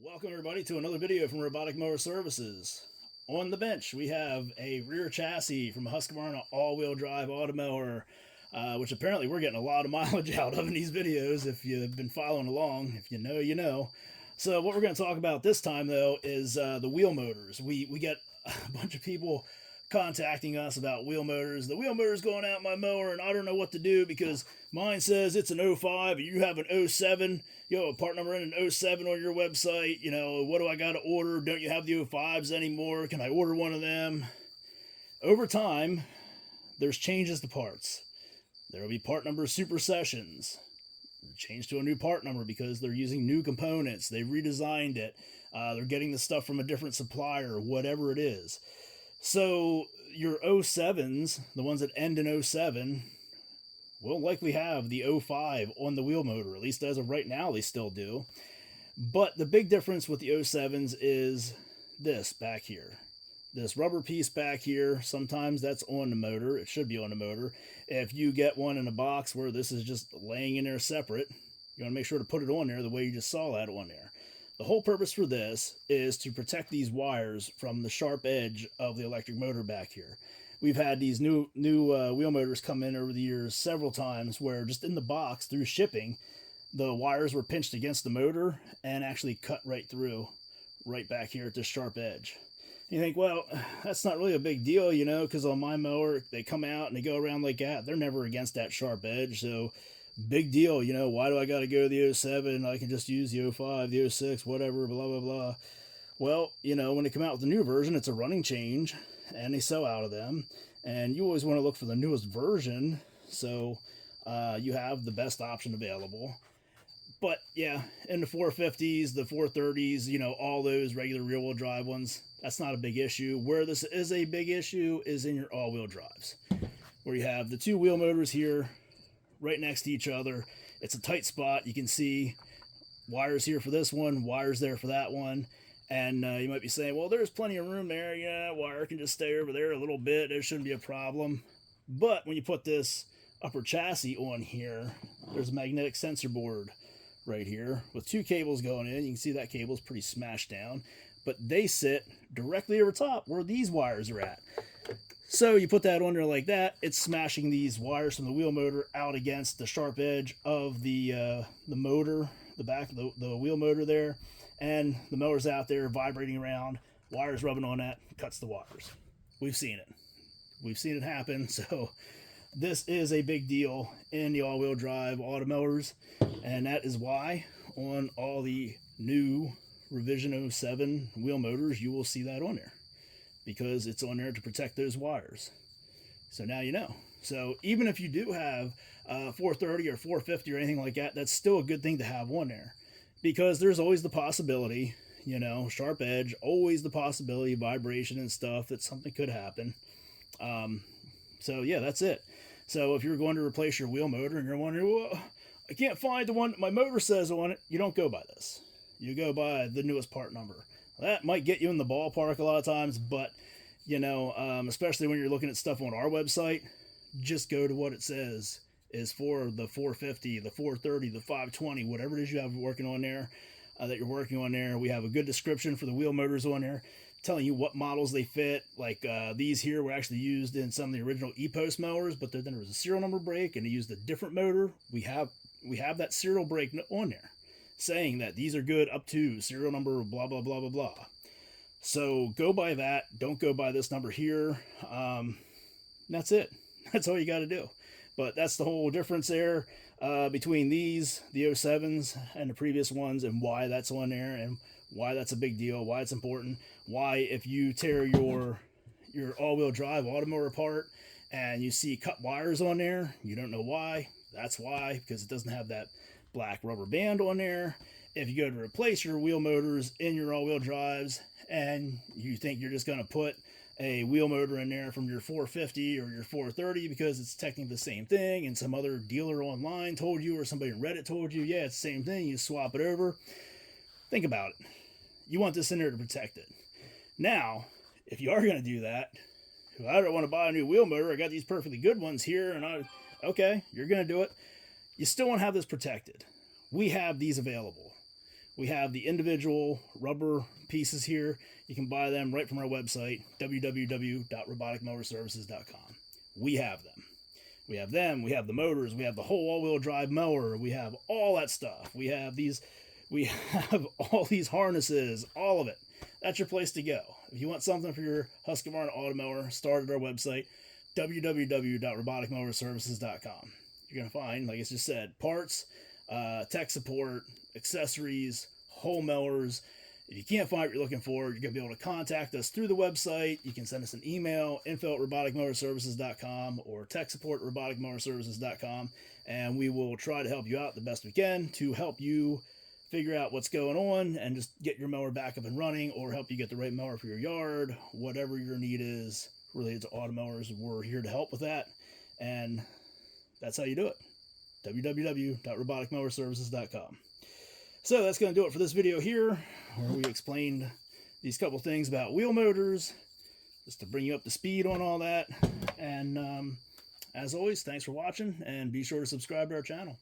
Welcome everybody to another video from Robotic Mower Services. On the bench we have a rear chassis from Husqvarna all-wheel drive Automower, which apparently we're getting a lot of mileage out of in these videos. If you've been following along, if you know, you know. So what we're going to talk about this time though is the wheel motors. We get a bunch of people contacting us about wheel motors. The wheel motor's going out my mower and I don't know what to do because mine says it's an 05 and you have an 07. You have a part number in an 07 on your website. You know, what do I got to order? Don't you have the 05s anymore? Can I order one of them? Over time, there's changes to parts. There will be part number supersessions. Change to a new part number because they're using new components. They redesigned it. They're getting the stuff from a different supplier, whatever it is. So your 07s, the ones that end in 07, will likely have the 05 on the wheel motor. At least as of right now, they still do. But the big difference with the 07s is this back here. This rubber piece back here, sometimes that's on the motor. It should be on the motor. If you get one in a box where this is just laying in there separate, you want to make sure to put it on there the way you just saw that on there. The whole purpose for this is to protect these wires from the sharp edge of the electric motor back here. We've had these new wheel motors come in over the years several times where just in the box through shipping, the wires were pinched against the motor and actually cut right through, right back here at this sharp edge. You think, well, that's not really a big deal, you know, because on my mower, they come out and they go around like that. They're never against that sharp edge, so big deal, you know, why do I got to go to the 07? I can just use the 05, the 06, whatever, blah, blah, blah. Well, you know, when they come out with the new version, it's a running change, and they sell out of them, and you always want to look for the newest version, so you have the best option available. But yeah, in the 450s, the 430s, you know, all those regular rear-wheel drive ones, that's not a big issue. Where this is a big issue is in your all-wheel drives, where you have the two wheel motors here right next to each other. It's a tight spot. You can see wires here for this one, wires there for that one. And you might be saying, well, there's plenty of room there. Yeah, wire can just stay over there a little bit. It shouldn't be a problem. But when you put this upper chassis on here, there's a magnetic sensor board right here with two cables going in. You can see that cable is pretty smashed down, but they sit directly over top where these wires are at. So you put that on there like that, it's smashing these wires from the wheel motor out against the sharp edge of the motor, the back of the wheel motor there, and the motor's out there vibrating around, wires rubbing on that, cuts the wires. We've seen it. We've seen it happen, so this is a big deal in the all-wheel drive Automowers, and that is why on all the new revision 07 wheel motors, you will see that on there, because it's on there to protect those wires. So now you know. So even if you do have 430 or 450 or anything like that, that's still a good thing to have on there, because there's always the possibility, you know, sharp edge, always the possibility, vibration and stuff, that something could happen. So yeah, that's it. So if you're going to replace your wheel motor and you're wondering, well, I can't find the one my motor says on it, you don't go by this. You go by the newest part number. That might get you in the ballpark a lot of times, but you know, especially when you're looking at stuff on our website, just go to what it says is for the 450, the 430, the 520, whatever it is you have working on there, that you're working on there. We have a good description for the wheel motors on there, telling you what models they fit. Like these here were actually used in some of the original E-Post mowers, but then there was a serial number break and they used a different motor. We have that serial break on there, saying that these are good up to serial number blah blah blah blah blah. So go by that. Don't go by this number here. That's it. That's all you got to do. But that's the whole difference there between these, the 07s, and the previous ones, and why that's on there, and why that's a big deal, why it's important, why if you tear your all-wheel drive Automower apart and you see cut wires on there, you don't know why. That's why, because it doesn't have that black rubber band on there. If you go to replace your wheel motors in your all-wheel drives and you think you're just going to put a wheel motor in there from your 450 or your 430 because it's technically the same thing and some other dealer online told you or somebody in Reddit told you, yeah, it's the same thing, you swap it over. Think about it. You want this in there to protect it. Now, if you are going to do that, I don't want to buy a new wheel motor, I got these perfectly good ones here, and okay, you're going to do it. You still want to have this protected. We have these available. We have the individual rubber pieces here. You can buy them right from our website, www.roboticmowerservices.com. We have them. We have them. We have the motors. We have the whole all-wheel drive mower. We have all that stuff. We have all these harnesses, all of it. That's your place to go. If you want something for your Husqvarna Automower, start at our website, www.roboticmowerservices.com. You're going to find, like I just said, parts, tech support, accessories, whole mowers. If you can't find what you're looking for, you're going to be able to contact us through the website. You can send us an email, info@roboticmowerservices.com, or tech support at roboticmowerservices.com, and we will try to help you out the best we can to help you figure out what's going on and just get your mower back up and running, or help you get the right mower for your yard. Whatever your need is related to automowers, we're here to help with that, and that's how you do it. www.roboticmowerservices.com. So that's going to do it for this video here, where we explained these couple things about wheel motors, just to bring you up to speed on all that. And as always, thanks for watching, and be sure to subscribe to our channel.